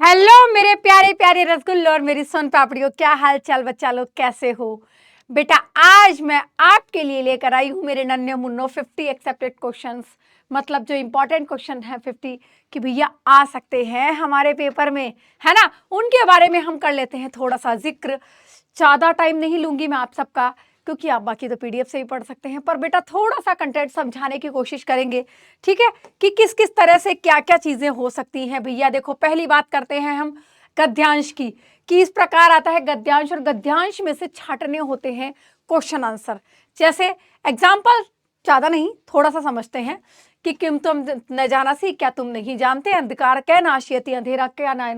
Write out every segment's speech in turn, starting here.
Hello मेरे प्यारे प्यारे रसगुल्लो और मेरी सोन पापड़ियों, क्या हाल चाल बच्चा लोग, कैसे हो बेटा। आज मैं आपके लिए लेकर आई हूँ मेरे नन्हे मुन्नो 50 एक्सेप्टेड क्वेश्चंस, मतलब जो इंपॉर्टेंट क्वेश्चन है 50 कि भैया आ सकते हैं हमारे पेपर में, है ना। उनके बारे में हम कर लेते हैं थोड़ा सा जिक्र। ज़्यादा टाइम नहीं लूंगी मैं आप सबका, क्योंकि आप बाकी तो पीडीएफ से ही पढ़ सकते हैं, पर बेटा थोड़ा सा कंटेंट समझाने की कोशिश करेंगे, ठीक है, कि किस किस तरह से क्या क्या चीजें हो सकती हैं। भैया देखो, पहली बात करते हैं हम गद्यांश की, कि इस प्रकार आता है गद्यांश, और गद्यांश में से छाटने होते हैं क्वेश्चन आंसर। जैसे एग्जाम्पल, ज्यादा नहीं, थोड़ा सा समझते हैं कि किम तुम न जाना सी, क्या तुम नहीं जानते, अंधकार कै नाशियति, अंधेरा क्या ना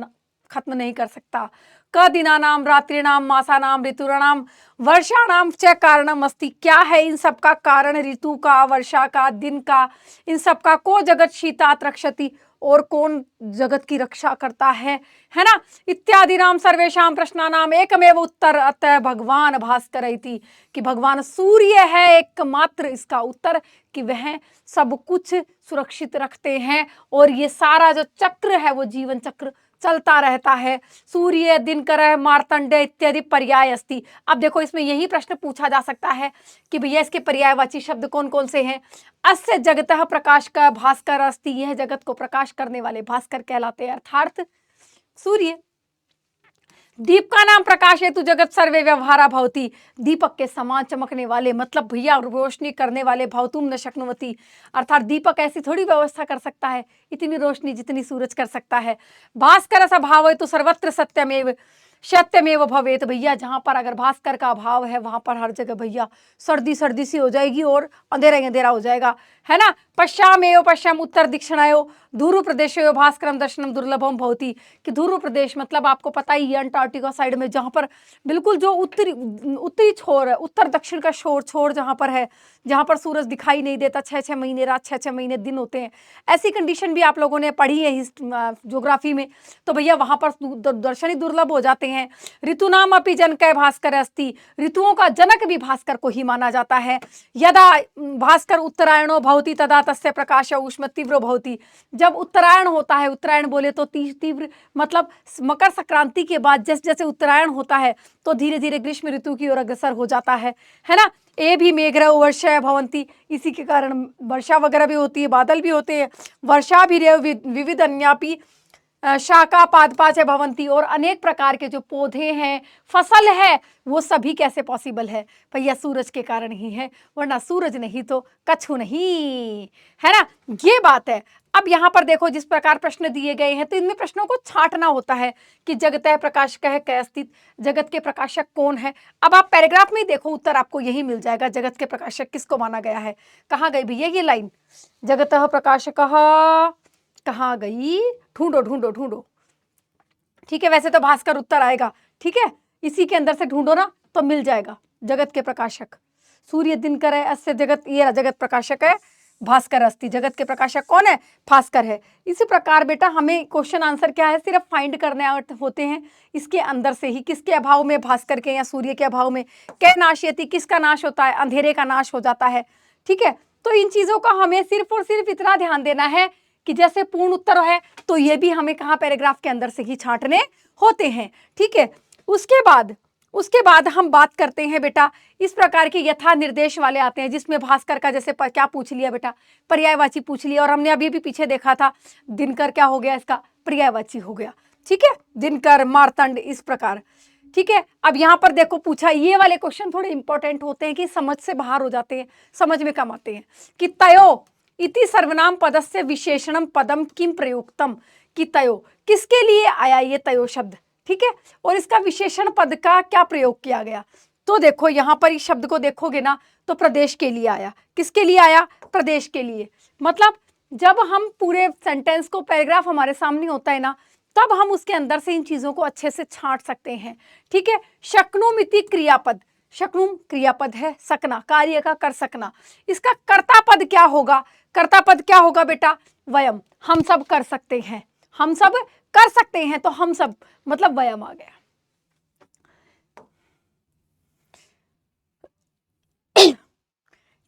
खत्म नहीं कर सकता, क दिनानाम रात्रिनाम मासानाम ऋतुराणाम वर्षाणाम च कारणम अस्ति, क्या है इन सब का कारण, ऋतु का, वर्षा का, दिन का, इन सब का, को जगत शीतात रक्षति, और कौन जगत की रक्षा करता है ना, इत्यादि नाम सर्वेशाम प्रश्नानाम एकमेव उत्तर, अतः भगवान भास्कर इति, कि भगवान सूर्य है एकमात्र इसका उत्तर, कि वह सब कुछ सुरक्षित रखते हैं, और ये सारा जो चक्र है वो जीवन चक्र चलता रहता है। सूर्य, दिनकर, मार्तंड इत्यादि पर्याय अस्ति। अब देखो, इसमें यही प्रश्न पूछा जा सकता है कि भैया इसके पर्यायवाची शब्द कौन कौन से हैं। अस्य जगतः प्रकाश का भास्कर अस्ति, यह जगत को प्रकाश करने वाले भास्कर कहलाते हैं, अर्थात सूर्य। दीप का नाम प्रकाश है, तू जगत सर्वे व्यवहारा भवती, दीपक के समान चमकने वाले, मतलब भैया रोशनी करने वाले, भवतुम न शक्नुवती, अर्थात दीपक ऐसी थोड़ी व्यवस्था कर सकता है इतनी रोशनी जितनी सूरज कर सकता है। भास्कर स्वभाव है तो सर्वत्र सत्यमेव सत्यमेव भवेत, भैया जहां पर अगर भास्कर का अभाव है वहां पर हर जगह भैया सर्दी सर्दी सी हो जाएगी और अंधेरा अंधेरा हो जाएगा, है ना। पश्चामेव पश्चिम उत्तर दक्षिणायो ध्रुव प्रदेशो भास्करम दर्शनम दुर्लभम भवती, कि ध्रुव प्रदेश मतलब आपको पता ही है अंटार्कटिका साइड में, जहां पर बिल्कुल जो उत्तरी छोर है, उत्तर दक्षिण का छोर जहां पर है, जहां पर सूरज दिखाई नहीं देता, 6-6 महीने रात, 6-6 महीने दिन होते हैं, ऐसी कंडीशन भी आप लोगों ने पढ़ी है ज्योग्राफी में, तो भैया वहां पर दर्शन ही दुर्लभ हो जाते हैं। ऋतुनाम अपि जनक भास्कर अस्ति, ऋतुओं का जनक भी भास्कर को ही माना जाता है। यदा भास्कर उत्तरायणो भवति तदा तस्य प्रकाश उष्म तीव्र भवति, जब उत्तरायण होता है, उत्तरायण बोले तो तीव्र मतलब मकर संक्रांति के बाद जैसे जैसे उत्तरायण होता है तो धीरे धीरे ग्रीष्म ऋतु की ओर अग्रसर हो जाता है ना। ए भी मेघ वर्षा भवंती, इसी के कारण वर्षा वगैरह भी होती है, बादल भी होते हैं, वर्षा भी विविध अन्यापी शाखा पादपाच भवंती, और अनेक प्रकार के जो पौधे हैं, फसल है, वो सभी कैसे पॉसिबल है भैया, सूरज के कारण ही है, वरना सूरज नहीं तो कछु नहीं, है ना, ये बात है। अब यहाँ पर देखो, जिस प्रकार प्रश्न दिए गए हैं तो इनमें प्रश्नों को छांटना होता है कि जगतः प्रकाशक है कै अस्ति, जगत के प्रकाशक कौन है। अब आप पैराग्राफ में देखो, उत्तर आपको यही मिल जाएगा, जगत के प्रकाशक किसको माना गया है। कहाँ गई भैया ये लाइन, जगतः प्रकाशकः कहाँ गई, ढूंढो ढूंढो ढूंढो, ठीक है, वैसे तो भास्कर उत्तर आएगा, ठीक है, इसी के अंदर से ढूंढो ना तो मिल जाएगा। जगत के प्रकाशक सूर्य दिनकर है, अस्य जगत, ये जगत प्रकाशक है, भास्कर अस्ति, जगत के प्रकाशक कौन है, भास्कर है। इसी प्रकार बेटा हमें क्वेश्चन आंसर क्या है, सिर्फ फाइंड करने होते हैं इसके अंदर से ही, किसके अभाव में, भास्कर के या सूर्य के अभाव में, कै नाशयति, किसका नाश होता है, अंधेरे का नाश हो जाता है, ठीक है। तो इन चीजों का हमें सिर्फ और सिर्फ इतना ध्यान देना है कि जैसे पूर्ण उत्तर है तो ये भी हमें कहाँ पैराग्राफ के अंदर से ही छांटने होते हैं, ठीक है। उसके बाद हम बात करते हैं बेटा, इस प्रकार के यथा निर्देश वाले आते हैं, जिसमें भास्कर का जैसे क्या पूछ लिया बेटा, पर्यायवाची पूछ लिया, और हमने अभी भी पीछे देखा था दिनकर क्या हो गया, इसका पर्यायवाची हो गया, ठीक है, दिनकर, मार्तंड, इस प्रकार, ठीक है। अब यहाँ पर देखो पूछा, ये वाले क्वेश्चन थोड़े इंपॉर्टेंट होते हैं कि समझ से बाहर हो जाते हैं, समझ में कम आते हैं, कि तयो इति सर्वनाम पदस्य विशेषणम पदम किम प्रयुक्तम, कि तयो किसके लिए आया ये तयो शब्द, ठीक है, और इसका विशेषण पद का क्या प्रयोग किया गया। तो देखो यहाँ पर इस शब्द को देखोगे ना तो प्रदेश के लिए आया, किसके लिए आया, प्रदेश के लिए, मतलब जब हम पूरे सेंटेंस को, पैराग्राफ हमारे सामने होता है ना, तब हम उसके अंदर से इन चीजों को अच्छे से छांट सकते हैं, ठीक है। शक्नुमिति क्रियापद, शक्नुम क्रियापद है, सकना कार्य का कर सकना, इसका कर्ता पद क्या होगा, कर्ता पद क्या होगा बेटा, वयम, हम सब कर सकते हैं, हम सब कर सकते हैं, तो हम सब मतलब वयम आ गया,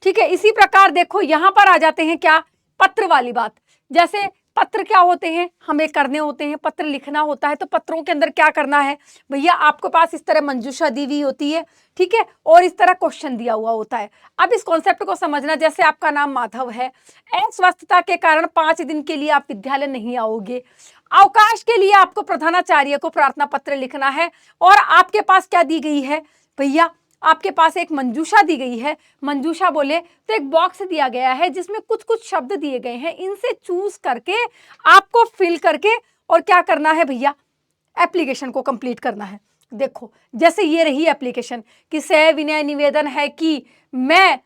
ठीक है। इसी प्रकार देखो यहां पर आ जाते हैं क्या, पत्र वाली बात, जैसे पत्र क्या होते हैं, हमें करने होते हैं, पत्र लिखना होता है। तो पत्रों के अंदर क्या करना है भैया, आपके पास इस तरह मंजूषा दी हुई होती है, ठीक है, और इस तरह क्वेश्चन दिया हुआ होता है। अब इस कॉन्सेप्ट को समझना, जैसे आपका नाम माधव है, अस्वस्थता के कारण 5 दिन के लिए आप विद्यालय नहीं आओगे, अवकाश के लिए आपको प्रधानाचार्य को प्रार्थना पत्र लिखना है, और आपके पास क्या दी गई है भैया, आपके पास एक मंजूषा दी गई है। मंजूषा बोले तो एक बॉक्स दिया गया है जिसमें कुछ कुछ शब्द दिए गए हैं, इनसे चूज करके आपको फिल करके और क्या करना है भैया, एप्लीकेशन को कंप्लीट करना है। देखो जैसे ये रही एप्लीकेशन कि सविनय निवेदन है कि मैं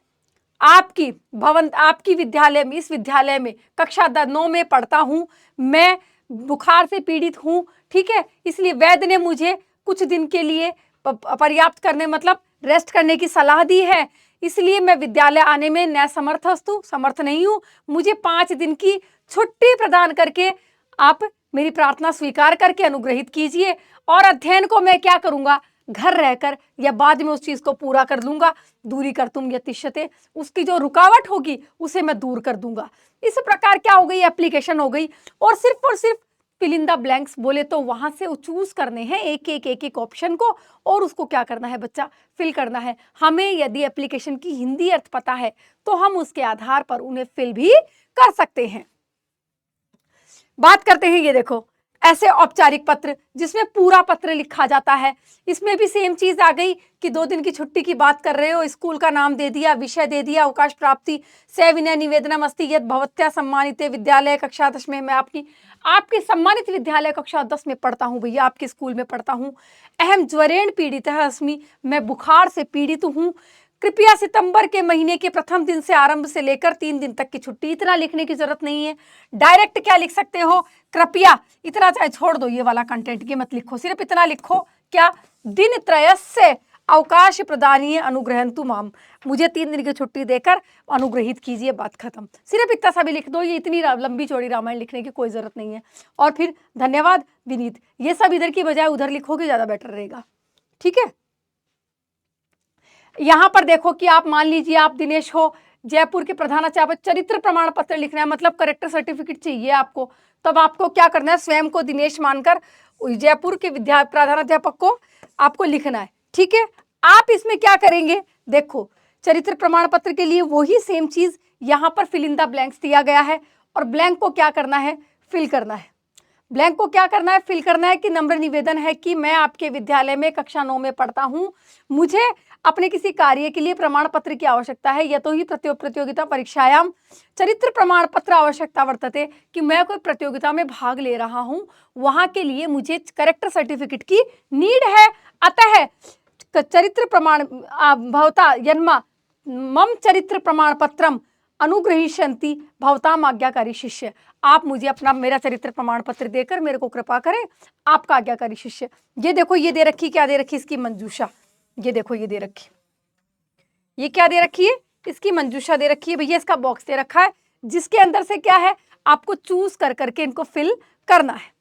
आपकी विद्यालय में, इस विद्यालय में कक्षा 9 में पढ़ता हूँ, मैं बुखार से पीड़ित हूँ, ठीक है, इसलिए वैद्य ने मुझे कुछ दिन के लिए पर्याप्त करने मतलब रेस्ट करने की सलाह दी है, इसलिए मैं विद्यालय आने में न समर्थ नहीं हूँ, मुझे 5 दिन की छुट्टी प्रदान करके आप मेरी प्रार्थना स्वीकार करके अनुग्रहित कीजिए, और अध्ययन को मैं क्या करूँगा, घर रहकर या बाद में उस चीज़ को पूरा कर लूँगा। दूरी कर तुम यतिष्यते, उसकी जो रुकावट होगी उसे मैं दूर कर दूंगा। इस प्रकार क्या हो गई, एप्लीकेशन हो गई, और सिर्फ फिल इन द ब्लैंक्स बोले तो वहां से चूज करने हैं एक ऑप्शन को, और उसको क्या करना है बच्चा, फिल करना है। हमें यदि एप्लीकेशन की हिंदी अर्थ पता है तो हम उसके आधार पर उन्हें फिल भी कर सकते हैं। बात करते हैं, ये देखो ऐसे औपचारिक पत्र जिसमें पूरा पत्र लिखा जाता है, इसमें भी सेम चीज आ गई कि 2 दिन की छुट्टी की बात कर रहे हो, स्कूल का नाम दे दिया, विषय दे दिया, अवकाश प्राप्ति, सविनय निवेदनम अस्ति यत् भवत्या सम्मानित विद्यालय कक्षा 10 में, मैं आपके सम्मानित विद्यालय कक्षा 10 में पढ़ता हूँ भैया, आपके स्कूल में पढ़ता हूँ। अहम ज्वरेण पीड़ितः अस्मि, मैं बुखार से पीड़ित हूँ, कृपया सितंबर के महीने के प्रथम दिन से आरंभ से लेकर 3 दिन तक की छुट्टी। इतना लिखने की जरूरत नहीं है, डायरेक्ट क्या लिख सकते हो, कृपया, इतना चाहे छोड़ दो, ये वाला कंटेंट की मत लिखो, सिर्फ इतना लिखो क्या, दिन त्रयस्य अवकाश प्रदानीय अनुग्रहंतु माम, मुझे 3 दिन की छुट्टी देकर अनुग्रहित कीजिए, बात खत्म। सिर्फ इतना सा भी लिख दो, ये इतनी लंबी चौड़ी रामायण लिखने की कोई जरूरत नहीं है। और फिर धन्यवाद विनीत, ये सब इधर की बजाय उधर लिखोगे ज्यादा बेटर रहेगा, ठीक है। यहां पर देखो कि आप मान लीजिए आप दिनेश हो, जयपुर के प्रधानाचार्य, चरित्र प्रमाण पत्र लिखना है, मतलब करेक्टर सर्टिफिकेट चाहिए आपको, तब आपको क्या करना है, स्वयं को दिनेश मानकर जयपुर के प्रधानाध्यापक को आपको लिखना है, ठीक है। आप इसमें क्या करेंगे, देखो चरित्र प्रमाण पत्र के लिए वही सेम चीज, यहां पर फिल इन द ब्लैंक्स दिया गया है, और ब्लैंक को क्या करना है, फिल करना है। ब्लैंक को क्या करना है, फिल करना है कि नम्र निवेदन है कि मैं आपके विद्यालय में कक्षा 9 में पढ़ता हूँ, मुझे अपने किसी कार्य के लिए प्रमाण पत्र की आवश्यकता है, या तो ही प्रतियोगिता परीक्षायाम चरित्र प्रमाण पत्र आवश्यकता वर्तते, कि मैं कोई प्रतियोगिता में भाग ले रहा हूँ, वहां के लिए मुझे करेक्टर सर्टिफिकेट की नीड है, अतः चरित्र प्रमाण भवता जन्मा मम चरित्र प्रमाण पत्रम अनुग्रहिष्यन्ति भवताम आज्ञाकारी शिष्य, आप मुझे अपना मेरा चरित्र प्रमाण पत्र देकर मेरे को कृपा करें, आपका आज्ञाकारी शिष्य। ये देखो ये दे रखी, क्या दे रखी, इसकी मंजूषा, ये देखो ये दे रखी, ये क्या दे रखी है, इसकी मंजूषा दे रखी है भैया, इसका बॉक्स दे रखा है जिसके अंदर से क्या है, आपको चूज कर करके इनको फिल करना है।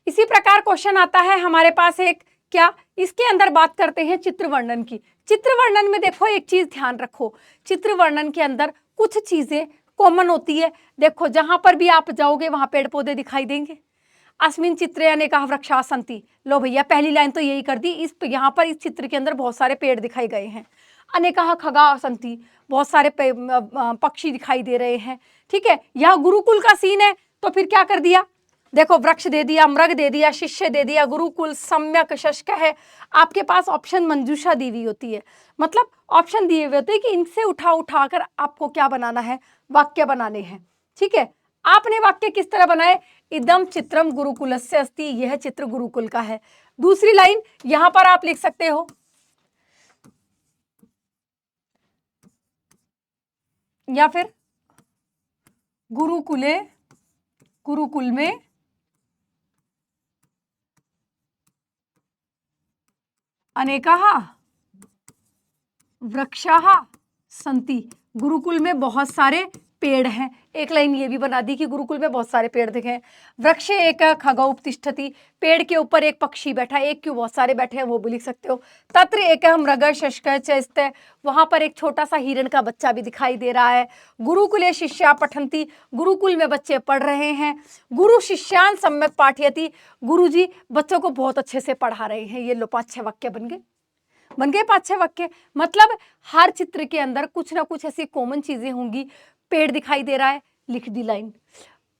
इसी प्रकार क्वेश्चन आता है हमारे पास एक, क्या इसके अंदर बात करते हैं चित्र वर्णन की। चित्र वर्णन में देखो एक चीज ध्यान रखो, चित्र वर्णन के अंदर कुछ चीजें कॉमन होती है। देखो जहां पर भी आप जाओगे वहां पेड़ पौधे दिखाई देंगे। अस्मिन चित्रे अनेका वृक्षा सन्ति, लो भैया पहली लाइन तो यही कर दी, इस यहाँ पर इस चित्र के अंदर बहुत सारे पेड़ दिखाई गए हैं। अनेका खगा सन्ति, बहुत सारे पक्षी दिखाई दे रहे हैं, ठीक है। यहाँ गुरुकुल का सीन है तो फिर क्या कर दिया, देखो वृक्ष दे दिया, मृग दे दिया, शिष्य दे दिया, गुरुकुल, सम्यक, शशक है। आपके पास ऑप्शन मंजूषा दी हुई होती है, मतलब ऑप्शन दिए हुए होते हैं कि इनसे उठाकर आपको क्या बनाना है, वाक्य बनाने हैं, ठीक है। आपने वाक्य किस तरह बनाए, इदम चित्रम गुरुकुलस्य अस्ति, यह चित्र गुरुकुल का है। दूसरी लाइन यहां पर आप लिख सकते हो, या फिर गुरुकुल में अनेकाः वृक्षाः सन्ति, गुरुकुल में बहुत सारे पेड़ हैं, एक लाइन ये भी बना दी कि गुरुकुल में बहुत सारे पेड़ दिखे हैं। वृक्षे एक खगौ तिष्ठति, पेड़ के ऊपर एक पक्षी बैठा है, एक क्यों बहुत सारे बैठे हैं वो भी लिख सकते हो। तत्र एक मृग शशक चैस्ते, वहां पर एक छोटा सा हिरण का बच्चा भी दिखाई दे रहा है। गुरुकुले शिष्या पठंती, गुरुकुल में बच्चे पढ़ रहे हैं। गुरु शिष्यान सम्यक पाठयति, गुरु जी बच्चों को बहुत अच्छे से पढ़ा रहे हैं। ये लो 5-6 वाक्य बन गए 5-6 वाक्य। मतलब हर चित्र के अंदर कुछ ना कुछ ऐसी कॉमन चीजें होंगी। पेड़ दिखाई दे रहा है, लिख दी लाइन।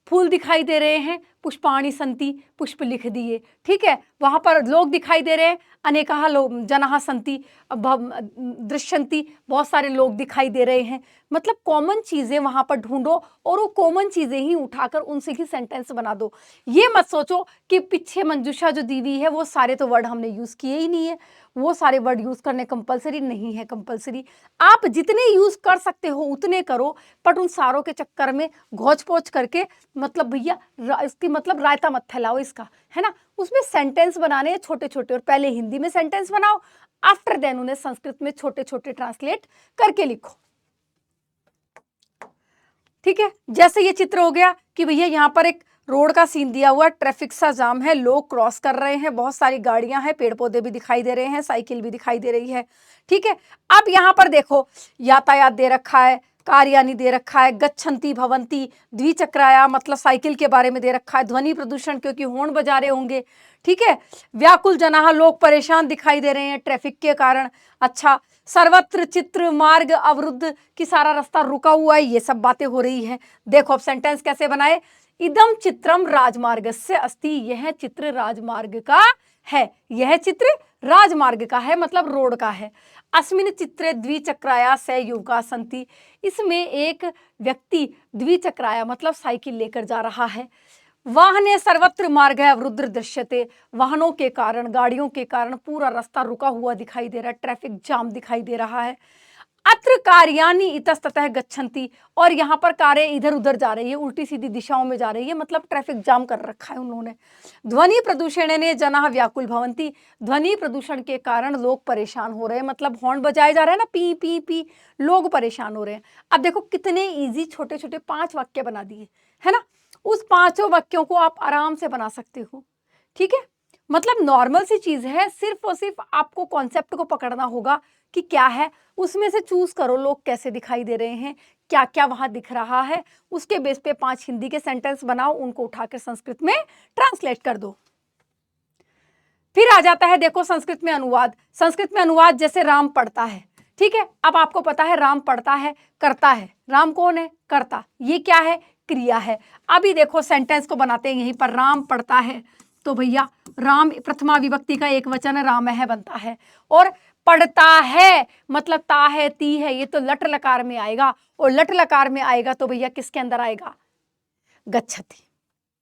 फूल दिखाई दे रहे हैं, पुष्पाणि संति, पुष्प लिख दिए, ठीक है। वहां पर लोग दिखाई दे रहे हैं, अनेकाः लोग जनाः संति दृश्यन्ति, बहुत सारे लोग दिखाई दे रहे हैं। मतलब कॉमन चीजें वहां पर ढूंढो और वो कॉमन चीजें ही उठाकर उनसे ही सेंटेंस बना दो। ये मत सोचो कि पीछे मंजूषा जो दी हुई है वो सारे तो वर्ड हमने यूज किए ही नहीं है, वो सारे वर्ड यूज करने कंपलसरी नहीं है। कंपलसरी आप जितने यूज कर सकते हो उतने करो, बट उन सारों के चक्कर में घोच पोच करके मतलब भैया इसकी मतलब रायता मत फैलाओ इसका, है ना। उसमें सेंटेंस बनाने हैं छोटे छोटे, और पहले हिंदी में सेंटेंस बनाओ, आफ्टर देन उन्हें संस्कृत में छोटे छोटे ट्रांसलेट करके लिखो, ठीक है। जैसे ये चित्र हो गया कि भैया यहाँ पर एक रोड का सीन दिया हुआ, ट्रैफिक सा जाम है, लोग क्रॉस कर रहे हैं, बहुत सारी गाड़ियां हैं, पेड़ पौधे भी दिखाई दे रहे हैं, साइकिल भी दिखाई दे रही है, ठीक है। अब यहाँ पर देखो यातायात दे रखा है, कार्यानी दे रखा है, गच्छन्ति भवन्ति, द्विचक्राया मतलब साइकिल के बारे में दे रखा है, ध्वनि प्रदूषण क्योंकि हॉर्न बजा रहे होंगे, ठीक है। व्याकुल जनाः, लोग परेशान दिखाई दे रहे हैं ट्रैफिक के कारण। अच्छा, सर्वत्र चित्र मार्ग अवरुद्ध कि सारा रास्ता रुका हुआ है, ये सब बातें हो रही हैं। देखो अब सेंटेंस कैसे बनाए, इदम चित्रम राजमार्गस्य अस्ति, यह चित्र राजमार्ग का है, यह चित्र राजमार्ग का है मतलब रोड का है। अस्मिन् चित्रे द्विचक्राया से युवका सन्ति, इसमें एक व्यक्ति द्विचक्राया मतलब साइकिल लेकर जा रहा है। वाहने सर्वत्र मार्ग है अवरुद्ध दृश्यते, वाहनों के कारण गाड़ियों के कारण पूरा रास्ता रुका हुआ दिखाई दे रहा है, ट्रैफिक जाम दिखाई दे रहा है। अत्र कार्यानि इतस्ततः गच्छन्ति, और यहाँ पर कारें इधर उधर जा रही है, उल्टी सीधी दिशाओं में जा रही है, मतलब ट्रैफिक जाम कर रखा है उन्होंने। ध्वनि प्रदूषण ने जनाः व्याकुल भवन्ति, ध्वनि प्रदूषण के कारण लोग परेशान हो रहे हैं, मतलब हॉर्न बजाए जा रहे हैं ना, पी पी पी, लोग परेशान हो रहे हैं। अब देखो कितने इजी छोटे छोटे 5 वाक्य बना दिए, है ना। उस 5 वाक्यों को आप आराम से बना सकते हो, ठीक है। मतलब नॉर्मल सी चीज है, सिर्फ और सिर्फ आपको कॉन्सेप्ट को पकड़ना होगा कि क्या है, उसमें से चूज करो लोग कैसे दिखाई दे रहे हैं, क्या क्या वहां दिख रहा है, उसके बेस पे 5 हिंदी के सेंटेंस बनाओ, उनको उठाकर संस्कृत में ट्रांसलेट कर दो। फिर आ जाता है देखो संस्कृत में अनुवाद। संस्कृत में अनुवाद जैसे राम पढ़ता है, ठीक है। अब आपको पता है राम पढ़ता है, करता है, राम कौन है, कर्ता, ये क्या है, क्रिया है। अभी देखो सेंटेंस को बनाते हैं यहीं पर, राम पढ़ता है तो भैया राम प्रथमा विभक्ति का एक वचन राम है बनता है, और पढ़ता है मतलब ता है ती है, ये तो लट लकार में आएगा, और लट लकार में आएगा तो भैया किसके अंदर आएगा, गच्छति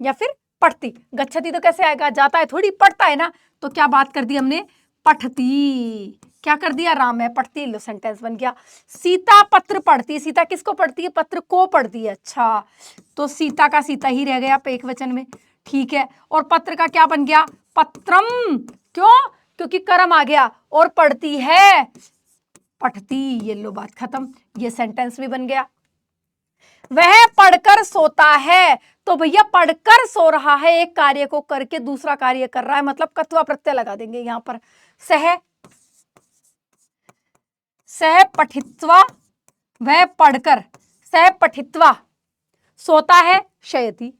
या फिर पढ़ती। गच्छति तो कैसे आएगा, जाता है थोड़ी, पढ़ता है ना, तो क्या बात कर दी हमने, पढ़ती, क्या कर दिया, राम है पढ़ती, लो सेंटेंस बन गया। सीता पत्र पढ़ती, सीता किसको पढ़ती है, पत्र को पढ़ती है, अच्छा तो सीता का सीता ही रह गया एक वचन में, ठीक है। और पत्र का क्या बन गया, पत्रम, क्यों, क्योंकि कर्म आ गया, और पढ़ती है पढ़ती, ये लो बात खत्म, ये सेंटेंस भी बन गया। वह पढ़कर सोता है तो भैया पढ़कर सो रहा है, एक कार्य को करके दूसरा कार्य कर रहा है, मतलब कत्वा प्रत्यय लगा देंगे यहां पर। सह पठित्वा, वह पढ़कर, सह पठित्वा सोता है, शयति,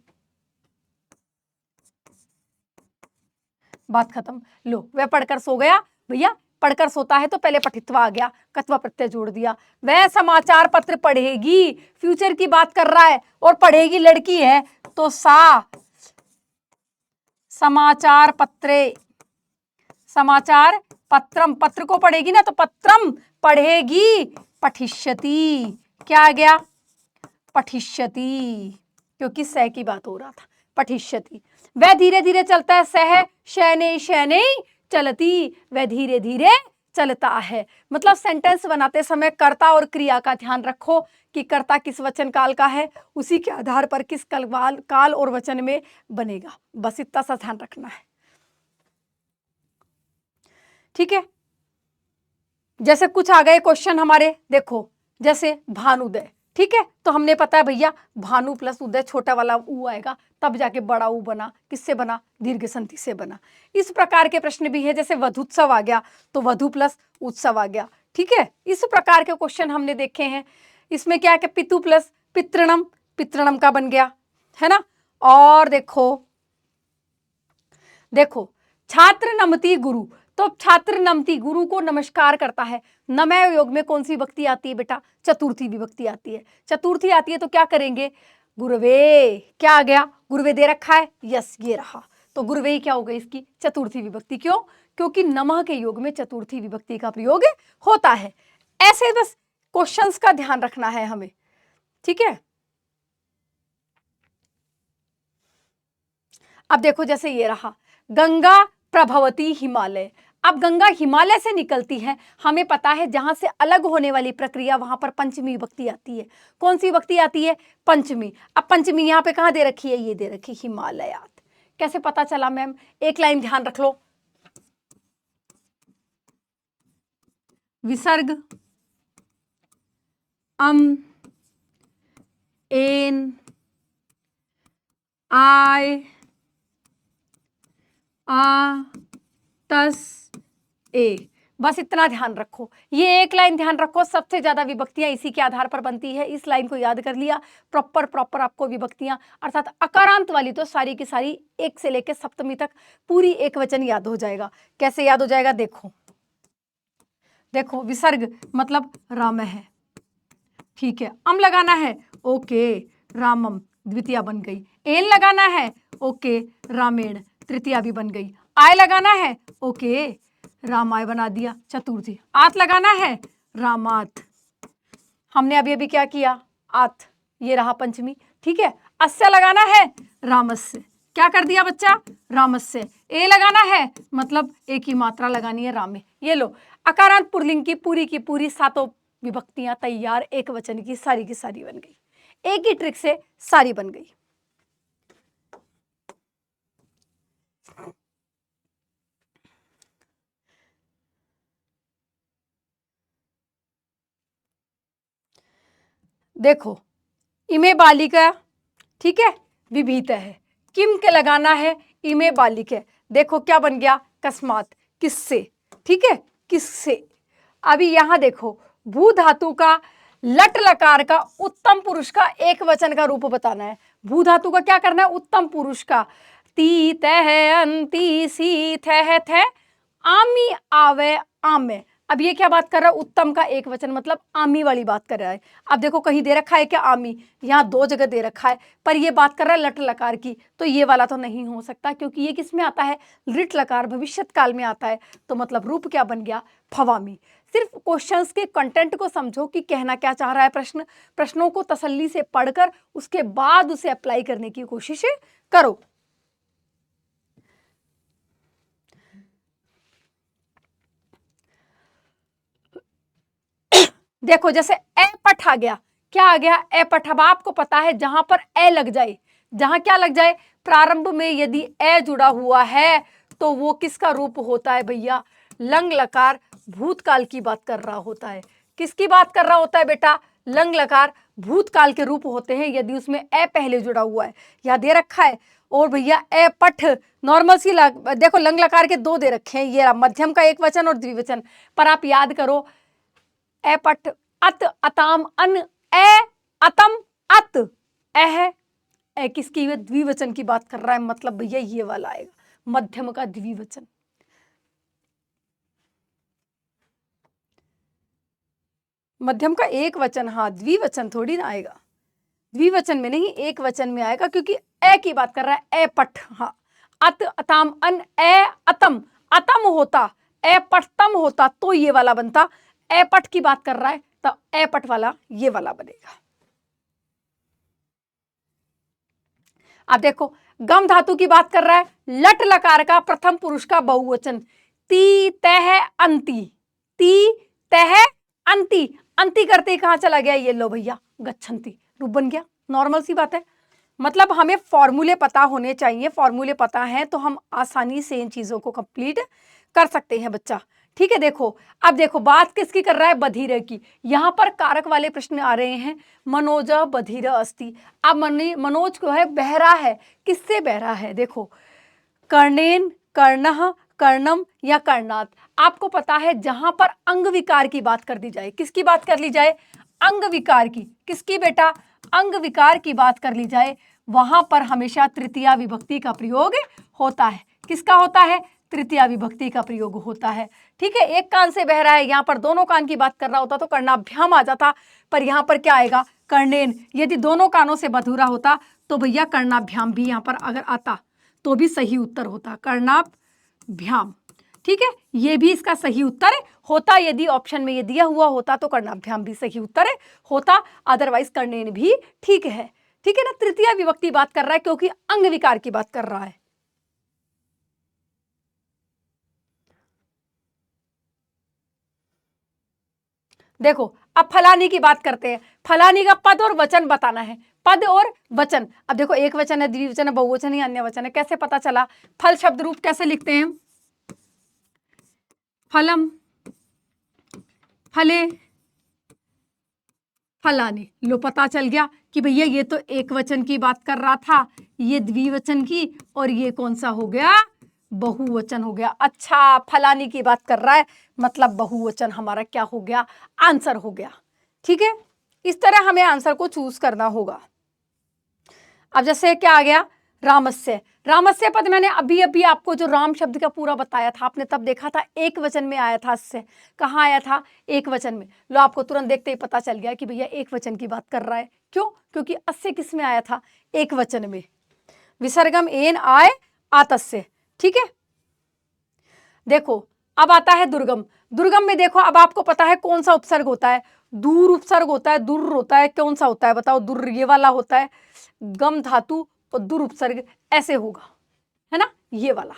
बात खत्म। लो वह पढ़कर सो गया, भैया पढ़कर सोता है तो पहले पठित्वा आ गया, कत्वा प्रत्यय जोड़ दिया। वह समाचार पत्र पढ़ेगी, फ्यूचर की बात कर रहा है, और पढ़ेगी लड़की है तो सा समाचार पत्रे, समाचार पत्रम, पत्र को पढ़ेगी ना तो पत्रम पढ़ेगी, पठिष्यति, क्या आ गया, पठिष्यति, क्योंकि सह की बात हो रहा था, पठिष्यति। वह धीरे धीरे चलता है, सह शैने शैने चलती, वह धीरे धीरे चलता है। मतलब सेंटेंस बनाते समय कर्ता और क्रिया का ध्यान रखो कि कर्ता किस वचन काल का है, उसी के आधार पर किस काल और वचन में बनेगा, बस इतना सा ध्यान रखना है, ठीक है। जैसे कुछ आ गए क्वेश्चन हमारे, देखो जैसे भानुदय, ठीक है, तो हमने पता है भैया भानु प्लस उदय छोटा वाला ऊ आएगा, तब जाके बड़ा ऊ बना, किससे बना, दीर्घ संधि से बना। इस प्रकार के प्रश्न भी है, जैसे वधुत्सव आ गया तो वधु प्लस उत्सव आ गया। ठीक है, इस प्रकार के क्वेश्चन हमने देखे हैं। इसमें क्या है कि पितु प्लस पितृणम, पितृणम का बन गया, है ना। और देखो छात्र नमति गुरु, तो छात्र नमति गुरु को नमस्कार करता है। नमः योग में कौन सी विभक्ति आती है बेटा, चतुर्थी विभक्ति आती है। चतुर्थी आती है तो क्या करेंगे, गुरुवे, क्या आ गया, गुरुवे दे रखा है, यस ये रहा, तो गुरुवे क्या हो गई इसकी चतुर्थी विभक्ति। क्यों, क्योंकि नमः के योग में चतुर्थी विभक्ति का प्रयोग होता है। ऐसे बस क्वेश्चंस का ध्यान रखना है हमें, ठीक है। अब देखो जैसे ये रहा, गंगा प्रभवती हिमालय। अब गंगा हिमालय से निकलती है, हमें पता है जहां से अलग होने वाली प्रक्रिया वहां पर पंचमी विभक्ति आती है। कौन सी विभक्ति आती है, पंचमी। अब पंचमी यहाँ पे कहाँ दे रखी है, ये दे रखी हिमालयात। कैसे पता चला मैम, एक लाइन ध्यान रख लो, विसर्ग अम एन आय आ तस ए, बस इतना ध्यान रखो, ये एक लाइन ध्यान रखो। सबसे ज्यादा विभक्तियां इसी के आधार पर बनती है, इस लाइन को याद कर लिया। प्रॉपर आपको विभक्तियां अर्थात अकारांत वाली तो सारी की सारी एक से लेकर सप्तमी तक पूरी एक वचन याद हो जाएगा। कैसे याद हो जाएगा, देखो विसर्ग मतलब राम है, ठीक है, अम लगाना है, ओके रामम द्वितीया बन गई। एन लगाना है, ओके रामेण तृतीया भी बन गई। आय लगाना है, ओके रामाय बना दिया चतुर्थी। आत लगाना है, रामात, हमने अभी अभी क्या किया, आत, ये रहा पंचमी। ठीक है, अस्य लगाना है, रामस्य, क्या कर दिया बच्चा, रामस्य। ए लगाना है मतलब एक ही मात्रा लगानी है, रामे। ये लो, अकारांत पुल्लिंग की पूरी सातों विभक्तियां तैयार, एक वचन की सारी बन गई। एक ही ट्रिक से सारी बन गई। देखो इमे बालिका, ठीक है, विभीत है, किम के लगाना है, इमे बालिका। देखो क्या बन गया, कस्मात, किससे, ठीक है, किससे। अभी यहां देखो भू धातु का लट लकार का उत्तम पुरुष का एक वचन का रूप बताना है। भू धातु का क्या करना है, उत्तम पुरुष का। ती तह अंति सी थ थे आमी आवे आमे। अब ये क्या बात कर रहा है, उत्तम का एक वचन मतलब आमी वाली बात कर रहा है। अब देखो कहीं दे रखा है क्या आमी, यहाँ दो जगह दे रखा है, पर ये बात कर रहा है लट लकार की, तो ये वाला तो नहीं हो सकता क्योंकि ये किस में आता है, लिट लकार भविष्यत काल में आता है। तो मतलब रूप क्या बन गया, फवामी। सिर्फ क्वेश्चंस के कंटेंट को समझो कि कहना क्या चाह रहा है प्रश्नों को तसल्ली से पढ़कर उसके बाद उसे अप्लाई करने की कोशिश करो। देखो जैसे ए पठ आ गया, क्या आ गया, ए पठ। अब आपको पता है जहां पर ए लग जाए, जहां क्या लग जाए, प्रारंभ में यदि ए जुड़ा हुआ है तो वो किसका रूप होता है भैया, लंग लकार भूतकाल की बात कर रहा होता है। किसकी बात कर रहा होता है बेटा, लंग लकार भूतकाल के रूप होते हैं यदि उसमें ए पहले जुड़ा हुआ है, या दे रखा है। और भैया ए पठ नॉर्मल सी देखो लंग लकार के दो दे रखे हैं, ये मध्यम का एक वचन और द्विवचन, पर आप याद करो ए पठ अत अताम अन, ए अतम अत, ए किसकी द्विवचन की बात कर रहा है, मतलब भैया ये वाला आएगा मध्यम का द्विवचन। मध्यम का एक वचन, हाँ द्विवचन थोड़ी ना आएगा, द्विवचन में नहीं एक वचन में आएगा क्योंकि ए की बात कर रहा है, ए पठ, हाँ अत अताम अन, ए अतम, अतम होता, ए पठतम होता तो ये वाला बनता। ए पठ की बात कर रहा है तो ए पठ वाला ये वाला बनेगा। अब देखो गम धातु की बात कर रहा है, लट लकार का प्रथम पुरुष का बहुवचन, ती तह अंति, ती तह अंति, अंति करते ही कहां चला गया, ये लो भैया गच्छन्ति, रूप बन गया। नॉर्मल सी बात है, मतलब हमें फॉर्मूले पता होने चाहिए, फॉर्मूले पता है तो हम आसानी से इन चीजों को कंप्लीट कर सकते हैं बच्चा। ठीक है। देखो अब देखो बात किसकी कर रहा है, बधिर की। यहां पर कारक वाले प्रश्न आ रहे हैं, मनोज बधिर अस्ति। अब मनोज को है बहरा है, किससे बहरा है, देखो कर्णेन, कर्णः, कर्णम या कर्णात। आपको पता है जहां पर अंग विकार की बात कर दी जाए, किसकी बात कर ली जाए, अंग विकार की, किसकी बेटा, अंग विकार की बात कर ली जाए, वहां पर हमेशा तृतीया विभक्ति का प्रयोग होता है। किसका होता है, तृतीया विभक्ति का प्रयोग होता है। ठीक है, एक कान से बह रहा है, यहां पर दोनों कान की बात कर रहा होता तो कर्णाभ्याम आ जाता, पर यहां पर क्या आएगा, कर्णेन। यदि दोनों कानों से बधूरा होता तो भैया कर्णाभ्याम भी यहां पर अगर आता तो भी सही उत्तर होता, कर्णाभ्याम। ठीक है, ये भी इसका सही उत्तर होता, यदि ऑप्शन में ये दिया हुआ होता तो कर्णाभ्याम भी सही उत्तर होता, अदरवाइज कर्णेन भी ठीक है। ठीक है ना, तृतीया विभक्ति बात कर रहा है क्योंकि अंग विकार की बात कर रहा है। देखो अब फलानी की बात करते हैं, फलानी का पद और वचन बताना है, पद और वचन। अब देखो एक वचन है, द्विवचन है, बहुवचन है, अन्य वचन है, कैसे पता चला, फल शब्द रूप कैसे लिखते हैं, फलम, फले, फलानी। लो पता चल गया कि भैया ये तो एक वचन की बात कर रहा था, ये द्विवचन की, और ये कौन सा हो गया, बहुवचन हो गया। अच्छा, फलानी की बात कर रहा है मतलब बहुवचन हमारा क्या हो गया, आंसर हो गया। ठीक है, इस तरह हमें आंसर को चूज करना होगा। अब जैसे क्या आ गया, रामस्य। रामस्य पद मैंने अभी अभी आपको जो राम शब्द का पूरा बताया था, आपने तब देखा था एक वचन में आया था, इससे कहाँ आया था, एक वचन में। लो आपको तुरंत देखते ही पता चल गया कि भैया एक वचन की बात कर रहा है। क्यों, क्योंकि अस्य किस में आया था, एक वचन में, विसर्गम एन आय आतस्य। ठीक है, देखो अब आता है दुर्गम। दुर्गम में देखो अब आपको पता है कौन सा उपसर्ग होता है, दूर उपसर्ग होता है, दुर होता है, कौन सा होता है बताओ, दुर ये वाला होता है, गम धातु और दुर उपसर्ग ऐसे होगा, है ना, ये वाला।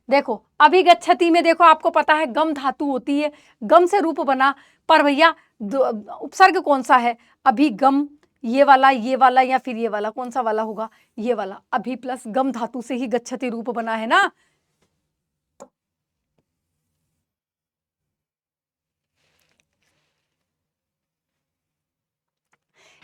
देखो अभिगच्छति में देखो आपको पता है गम धातु होती है, गम से रूप बना, पर भैया उपसर्ग कौन सा है, अभिगम, ये वाला या फिर ये वाला, कौन सा वाला होगा, ये वाला, अभी प्लस गम धातु से ही गच्छति रूप बना है ना।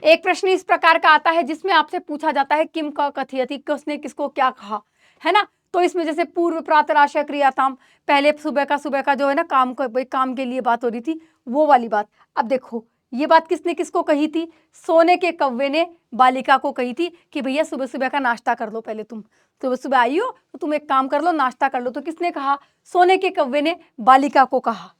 एक प्रश्न इस प्रकार का आता है जिसमें आपसे पूछा जाता है किम का कथयति, किसने किसको क्या कहा, है ना। तो इसमें जैसे पूर्व प्रातराशय क्रियाताम, पहले सुबह का जो है ना काम के लिए बात हो रही थी, वो वाली बात। अब देखो ये बात किसने किसको कही थी, सोने के कौवे ने बालिका को कही थी कि भैया सुबह सुबह का नाश्ता कर लो, पहले तुम सुबह सुबह आई हो तो तुम एक काम कर लो, नाश्ता कर लो। तो किसने कहा, सोने के कौवे ने बालिका को कहा।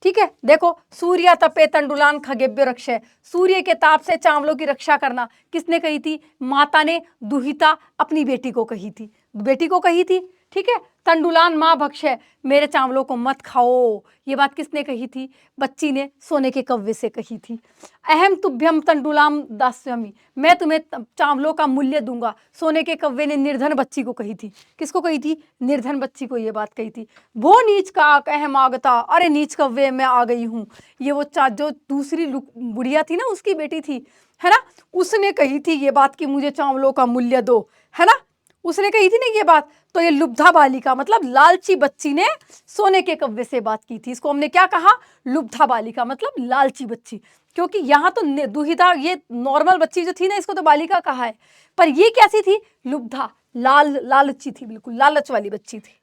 ठीक है, देखो सूर्य तपे तंडुलान खगेभ्यो रक्षे, सूर्य के ताप से चावलों की रक्षा करना किसने कही थी, माता ने दुहिता अपनी बेटी को कही थी, बेटी को कही थी। ठीक है, तंडुलान माँ भक्षय, मेरे चावलों को मत खाओ, ये बात किसने कही थी, बच्ची ने सोने के कौवे से कही थी। अहम तुभ्यम तंडुलाम दास्यामि, मैं तुम्हें चावलों का मूल्य दूंगा, सोने के कौवे ने निर्धन बच्ची को कही थी। किसको कही थी, निर्धन बच्ची को ये बात कही थी। वो नीच का अहम आगता, अरे नीच कौवे मैं आ गई हूँ, ये वो जो दूसरी बुढ़िया थी ना, उसकी बेटी थी, है ना, उसने कही थी ये बात कि मुझे चावलों का मूल्य दो, है ना, उसने कही थी ना ये बात। तो ये लुब्धा बालिका मतलब लालची बच्ची ने सोने के कौवे से बात की थी, इसको हमने क्या कहा, लुब्धा बालिका मतलब लालची बच्ची। क्योंकि यहाँ तो दुहिता, ये नॉर्मल बच्ची जो थी ना, इसको तो बालिका कहा है, पर ये कैसी थी, लुब्धा, लालची थी, बिल्कुल लालच वाली बच्ची थी।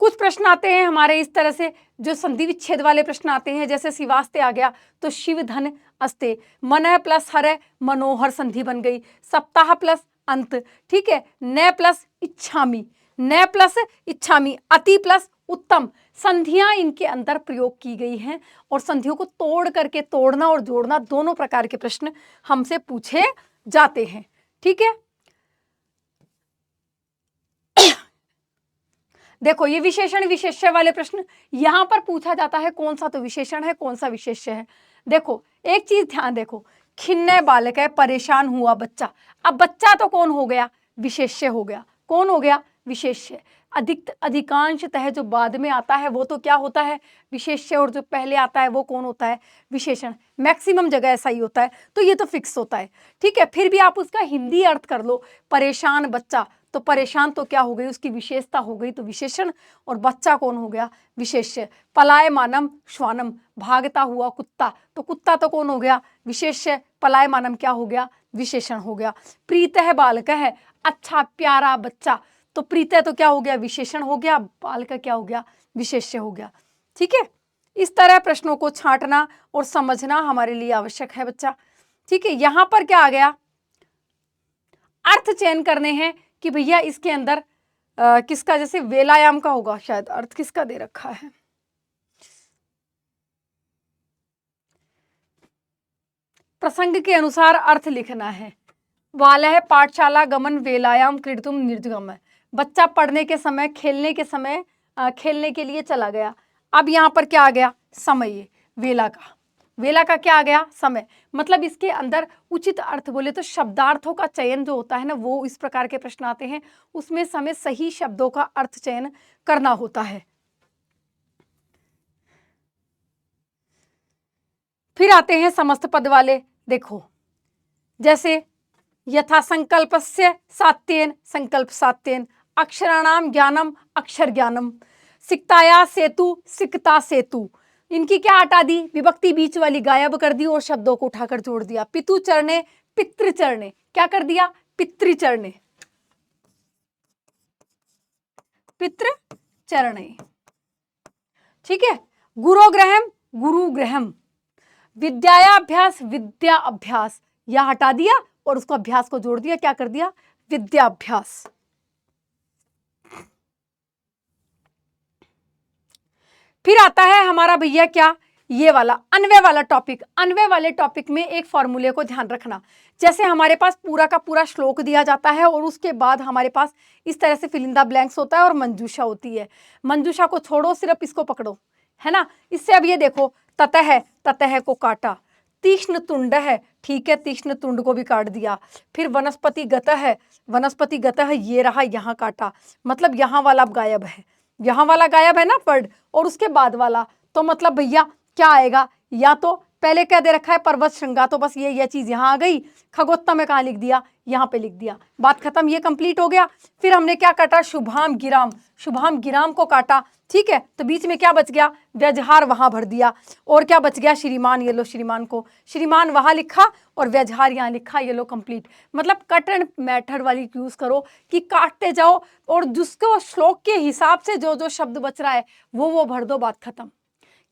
कुछ प्रश्न आते हैं हमारे इस तरह से जो संधि विच्छेद वाले प्रश्न आते हैं, जैसे शिवास्ते आ गया तो शिव धन अस्ते, मन प्लस हर मनोहर संधि बन गई, सप्ताह प्लस अंत। ठीक है, न प्लस इच्छामी, न प्लस इच्छामी, अति प्लस उत्तम, संधियां इनके अंदर प्रयोग की गई हैं और संधियों को तोड़ करके तोड़ना और जोड़ना दोनों प्रकार के प्रश्न हमसे पूछे जाते हैं। ठीक है, देखो ये विशेषण विशेष्य वाले प्रश्न यहां पर पूछा जाता है, कौन सा तो विशेषण है, कौन सा विशेष्य है। देखो एक चीज ध्यान देखो, खिन्नय बालक है, परेशान हुआ बच्चा, अब बच्चा तो कौन हो गया, विशेष्य हो गया, कौन हो गया, विशेष्य। अधिकांशतः जो बाद में आता है वो तो क्या होता है, विशेष्य, और जो पहले आता है वो कौन होता है, विशेषण। मैक्सिमम जगह ऐसा ही होता है, तो ये तो फिक्स होता है, ठीक है। फिर भी आप उसका हिंदी अर्थ कर लो, परेशान बच्चा, तो परेशान तो क्या हो गई, उसकी विशेषता हो गई, तो विशेषण, और बच्चा कौन हो गया, विशेष्य। पलायमानम श्वानम, भागता हुआ कुत्ता, तो कुत्ता तो कौन हो गया, विशेष्य। पलायमानम क्या हो गया, विशेषण हो गया। प्रीतः बालकः, अच्छा प्यारा बच्चा, तो प्रीतः तो क्या हो गया, विशेषण हो गया, बालक क्या हो गया, विशेष्य हो गया, ठीक है। इस तरह प्रश्नों को छांटना और समझना हमारे लिए आवश्यक है बच्चा, ठीक है। यहां पर क्या आ गया, अर्थ चयन करने हैं कि भैया इसके अंदर किसका, जैसे वेलायाम का होगा शायद, अर्थ किसका दे रखा है, प्रसंग के अनुसार अर्थ लिखना है। वालः पाठशाला गमन वेलायाम क्रीडितुम निर्गम, बच्चा पढ़ने के समय, खेलने के समय, खेलने के लिए चला गया। अब यहाँ पर क्या आ गया, समय, वेला का, वेला का क्या आ गया, समय। मतलब इसके अंदर उचित अर्थ बोले तो शब्दार्थों का चयन जो होता है ना, वो इस प्रकार के प्रश्न आते हैं, उसमें समय सही शब्दों का अर्थ चयन करना होता है। फिर आते हैं समस्त पद वाले, देखो जैसे यथा संकल्पस्य सात्येन संकल्प सात्येन, अक्षराणाम ज्ञानम अक्षर ज्ञानम, सिक्ताया सेतु सिक्ता सेतु, इनकी क्या हटा दी, विभक्ति बीच वाली गायब कर दी और शब्दों को उठाकर जोड़ दिया। पितु चरणे पितृ चरणे, क्या कर दिया, पितृ चरणे, पितृ चरणे, ठीक है। गुरुग्रहम गुरुग्रहम, विद्याभ्यास विद्या अभ्यास, या हटा दिया और उसको अभ्यास को जोड़ दिया, क्या कर दिया, विद्याभ्यास। फिर आता है हमारा भैया क्या, ये वाला अन्वय वाला टॉपिक। अन्वय वाले टॉपिक में एक फॉर्मूले को ध्यान रखना, जैसे हमारे पास पूरा का पूरा श्लोक दिया जाता है और उसके बाद हमारे पास इस तरह से फिल इन द ब्लैंक्स होता है और मंजूषा होती है। मंजूषा को छोड़ो, सिर्फ इसको पकड़ो, है ना। इससे अब ये देखो, ततः, ततः को काटा, तीक्ष्ण तुंड है, ठीक है, तीक्ष्ण तुंड को भी काट दिया। फिर वनस्पति गतः है, वनस्पति गतः ये रहा, यहाँ काटा, मतलब यहाँ वाला अब गायब है, यहाँ वाला गायब है ना वर्ड, और उसके बाद वाला तो मतलब भैया क्या आएगा, या तो पहले क्या दे रखा है, पर्वत श्रृंगा, तो बस ये चीज यहाँ आ गई। खगोत्तम में कहाँ लिख दिया, यहाँ पे लिख दिया, बात खत्म, ये कंप्लीट हो गया। फिर हमने क्या काटा, शुभाम गिराम, शुभाम गिराम को काटा, ठीक है, तो बीच में क्या बच गया, व्यजहार वहां भर दिया, और क्या बच गया, श्रीमान, ये लो श्रीमान को, श्रीमान वहां लिखा और व्यजहार यहाँ लिखा, ये लो कंप्लीट। मतलब कट एंड मेथड वाली यूज करो कि काटते जाओ और जिसको श्लोक के हिसाब से जो जो शब्द बच रहा है वो भर दो, बात खत्म।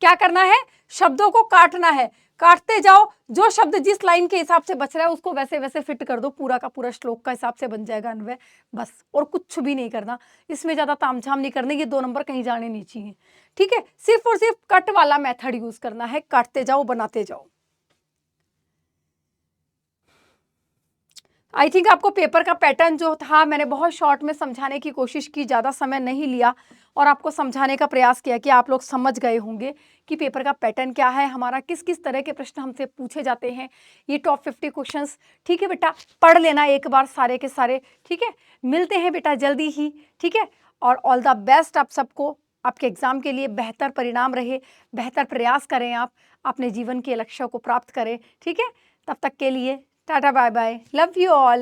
क्या करना है, शब्दों को काटना है, काटते जाओ, जो शब्द जिस लाइन के हिसाब से बच रहा है उसको वैसे वैसे फिट कर दो, पूरा का पूरा श्लोक का हिसाब से बन जाएगा अन्वय, बस। और कुछ भी नहीं करना, इसमें ज्यादा तामझाम नहीं करने, ये 2 नंबर कहीं जाने नहीं चाहिए, ठीक है। सिर्फ और सिर्फ कट वाला मेथड यूज करना है, काटते जाओ, बनाते जाओ। आई थिंक आपको पेपर का पैटर्न जो था मैंने बहुत शॉर्ट में समझाने की कोशिश की, ज़्यादा समय नहीं लिया और आपको समझाने का प्रयास किया कि आप लोग समझ गए होंगे कि पेपर का पैटर्न क्या है हमारा, किस किस तरह के प्रश्न हमसे पूछे जाते हैं, ये टॉप 50 क्वेश्चंस, ठीक है बेटा, पढ़ लेना एक बार सारे के सारे, ठीक है। मिलते हैं बेटा जल्दी ही, ठीक है, और ऑल द बेस्ट आप सबको, आपके एग्जाम के लिए बेहतर परिणाम रहे, बेहतर प्रयास करें, आप अपने जीवन के लक्ष्यों को प्राप्त करें, ठीक है। तब तक के लिए tata bye bye, love you all.